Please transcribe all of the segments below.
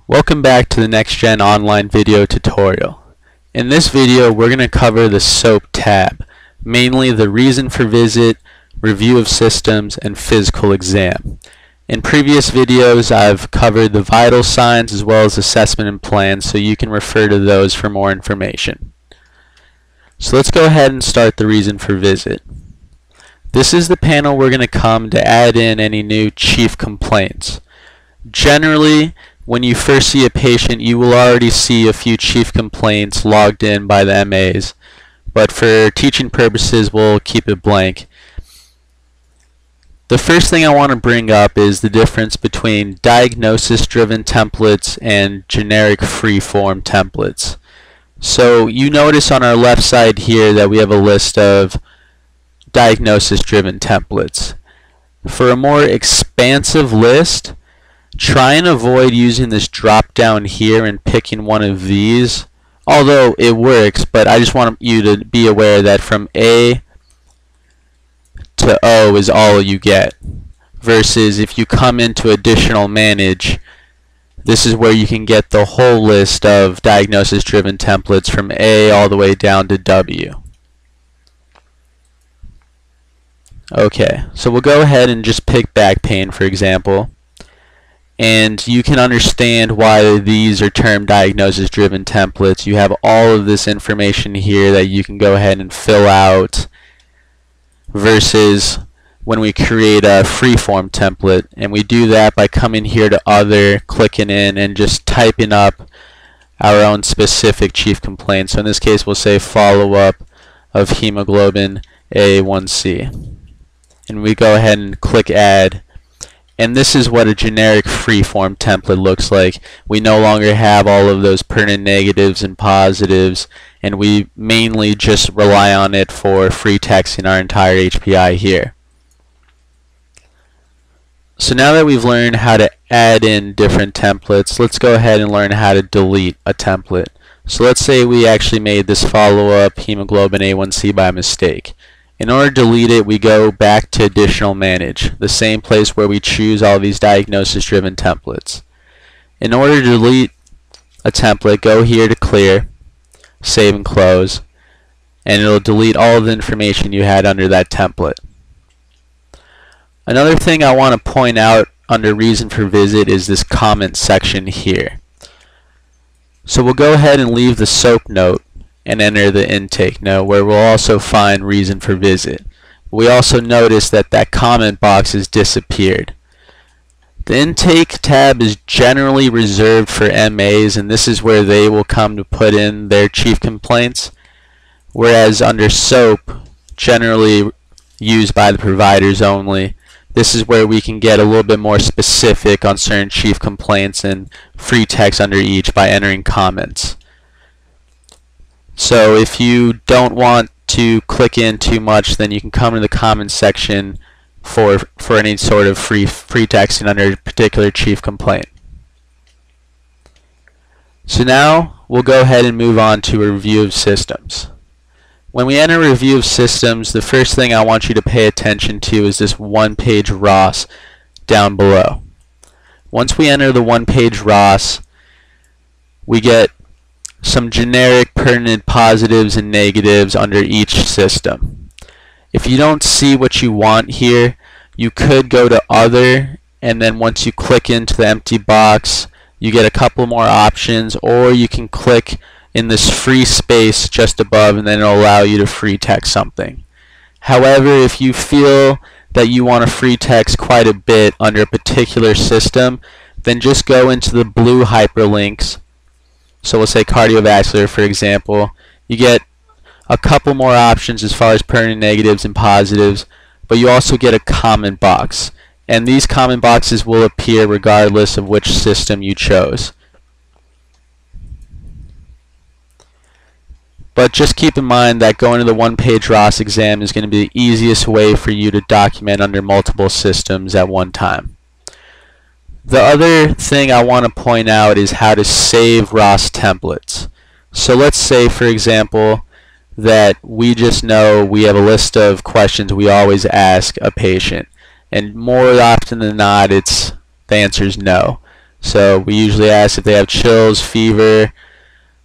Welcome back to the NextGen online video tutorial. In this video we're going to cover the SOAP tab, mainly the reason for visit, review of systems, and physical exam. In previous videos I've covered the vital signs as well as assessment and plans, so you can refer to those for more information. So let's go ahead and start the reason for visit. This is the panel we're going to come to add in any new chief complaints. Generally, when you first see a patient, you will already see a few chief complaints logged in by the MAs, but for teaching purposes we'll keep it blank. The first thing I want to bring up is the difference between diagnosis-driven templates and generic free-form templates. So you notice on our left side here that we have a list of diagnosis-driven templates. For a more expansive list, try and avoid using this drop down here and picking one of these, although it works, but I just want you to be aware that from A to O is all you get, versus if you come into additional manage, this is where you can get the whole list of diagnosis driven templates from A all the way down to W. Okay, so we'll go ahead and just pick back pain for example. And you can understand why these are termed diagnosis driven templates. You have all of this information here that you can go ahead and fill out, versus when we create a freeform template, and we do that by coming here to other, clicking in, and just typing up our own specific chief complaint. So in this case we'll say follow-up of hemoglobin A1C, and we go ahead and click add. And this is what a generic freeform template looks like. We no longer have all of those pertinent negatives and positives, and we mainly just rely on it for free texting our entire HPI here. So now that we've learned how to add in different templates, let's go ahead and learn how to delete a template. So let's say we actually made this follow-up hemoglobin A1C by mistake. In order to delete it, we go back to additional manage, the same place where we choose all these diagnosis driven templates. In order to delete a template, go here to clear, save and close, and it'll delete all of the information you had under that template. Another thing I want to point out under reason for visit is this comment section here. So we'll go ahead and leave the SOAP note and enter the intake note, where we'll also find reason for visit. We also notice that that comment box has disappeared. The intake tab is generally reserved for MAs, and this is where they will come to put in their chief complaints, whereas under SOAP, generally used by the providers only, this is where we can get a little bit more specific on certain chief complaints and free text under each by entering comments. So if you don't want to click in too much, then you can come to the comments section for any sort of free texting under a particular chief complaint. So now we'll go ahead and move on to a review of systems. When we enter review of systems, the first thing I want you to pay attention to is this one-page ROS down below. Once we enter the one-page ROS, we get some generic pertinent positives and negatives under each system. If you don't see what you want here, you could go to other, and then once you click into the empty box you get a couple more options, or you can click in this free space just above and then it'll allow you to free text something. However, if you feel that you want to free text quite a bit under a particular system, then just go into the blue hyperlinks. So we'll say cardiovascular for example. You get a couple more options as far as pertinent negatives and positives, but you also get a comment box, and these comment boxes will appear regardless of which system you chose. But just keep in mind that going to the one-page ROS exam is going to be the easiest way for you to document under multiple systems at one time. The other thing I want to point out is how to save ROS templates. So let's say for example that we just know we have a list of questions we always ask a patient, and more often than not the answer is no. So we usually ask if they have chills, fever,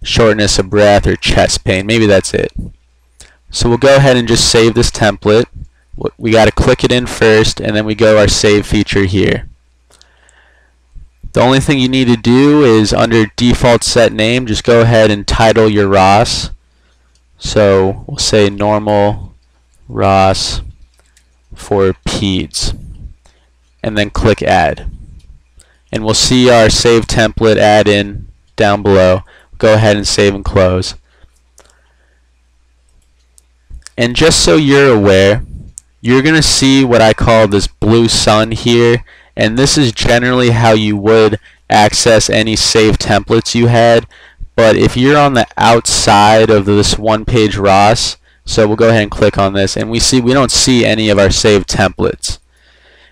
shortness of breath, or chest pain. Maybe that's it. So we'll go ahead and just save this template. We got to click it in first, and then we go our save feature here. The only thing you need to do is under default set name, just go ahead and title your ROS. So we'll say normal ROS for peds, and then click add. And we'll see our save template add in down below. Go ahead and save and close. And just so you're aware, you're going to see what I call this blue sun here, and this is generally how you would access any saved templates you had. But if you're on the outside of this one-page ROS, so we'll go ahead and click on this, and we don't see any of our saved templates.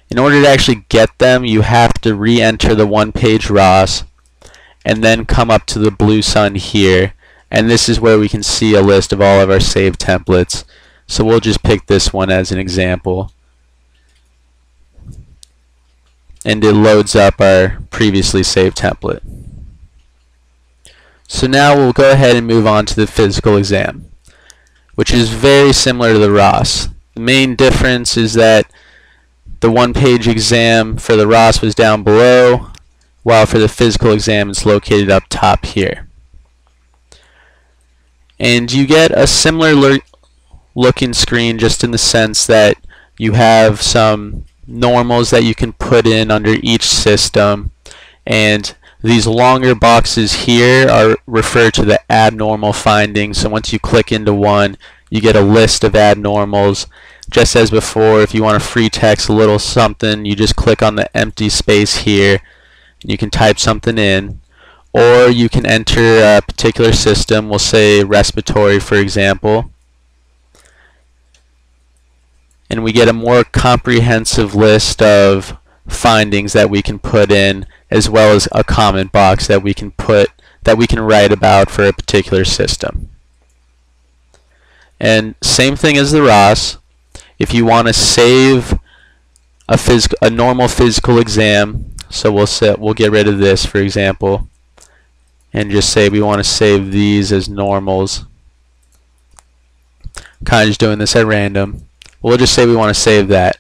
In order to actually get them, you have to re-enter the one-page ROS and then come up to the blue sun here, and this is where we can see a list of all of our saved templates. So we'll just pick this one as an example, and it loads up our previously saved template. So now we'll go ahead and move on to the physical exam, which is very similar to the ROS. The main difference is that the one-page exam for the ROS was down below, while for the physical exam it's located up top here. And you get a similar looking screen, just in the sense that you have some normals that you can put in under each system, and these longer boxes here are referred to the abnormal findings. So once you click into one, you get a list of abnormals. Just as before, if you want a free text, a little something, you just click on the empty space here and you can type something in, or you can enter a particular system. We'll say respiratory, for example, and we get a more comprehensive list of findings that we can put in, as well as a comment box that we can write about for a particular system. And same thing as the ROS. If you want to save a normal physical exam, so we'll get rid of this, for example, and just say we want to save these as normals. Kind of just doing this at random. We'll just say we want to save that.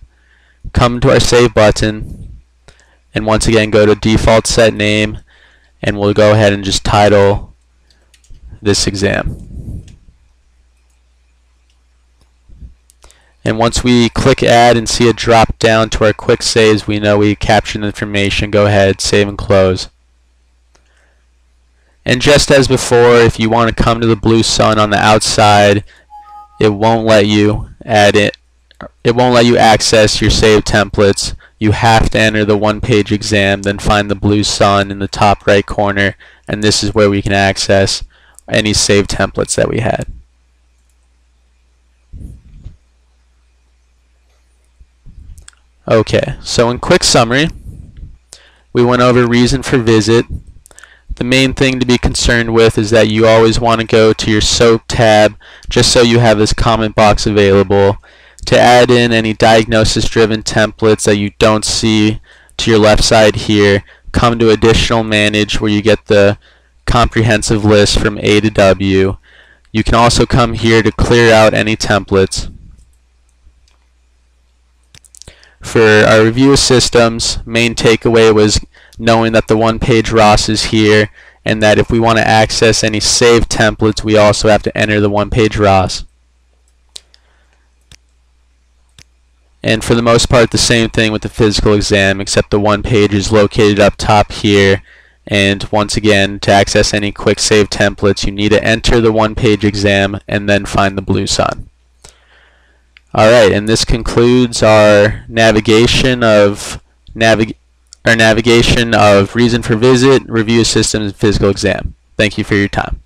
Come to our save button, and once again go to default set name, and we'll go ahead and just title this exam. And once we click add and see it drop down to our quick saves, we know we captured the information. Go ahead, save and close. And just as before, if you want to come to the blue sun on the outside, it won't let you add it. It won't let you access your saved templates. You have to enter the one-page exam, then find the blue sun in the top right corner, and this is where we can access any saved templates that we had. Okay, so in quick summary, we went over reason for visit. The main thing to be concerned with is that you always want to go to your SOAP tab, just so you have this comment box available. To add in any diagnosis-driven templates that you don't see to your left side here, come to Additional Manage, where you get the comprehensive list from A to W. You can also come here to clear out any templates. For our review of systems, main takeaway was knowing that the one-page ROS is here, and that if we want to access any saved templates, we also have to enter the one-page ROS. And for the most part, the same thing with the physical exam, except the one page is located up top here. And once again, to access any quick save templates, you need to enter the one-page exam and then find the blue sun. Alright, and this concludes our navigation of reason for visit, review of systems, and physical exam. Thank you for your time.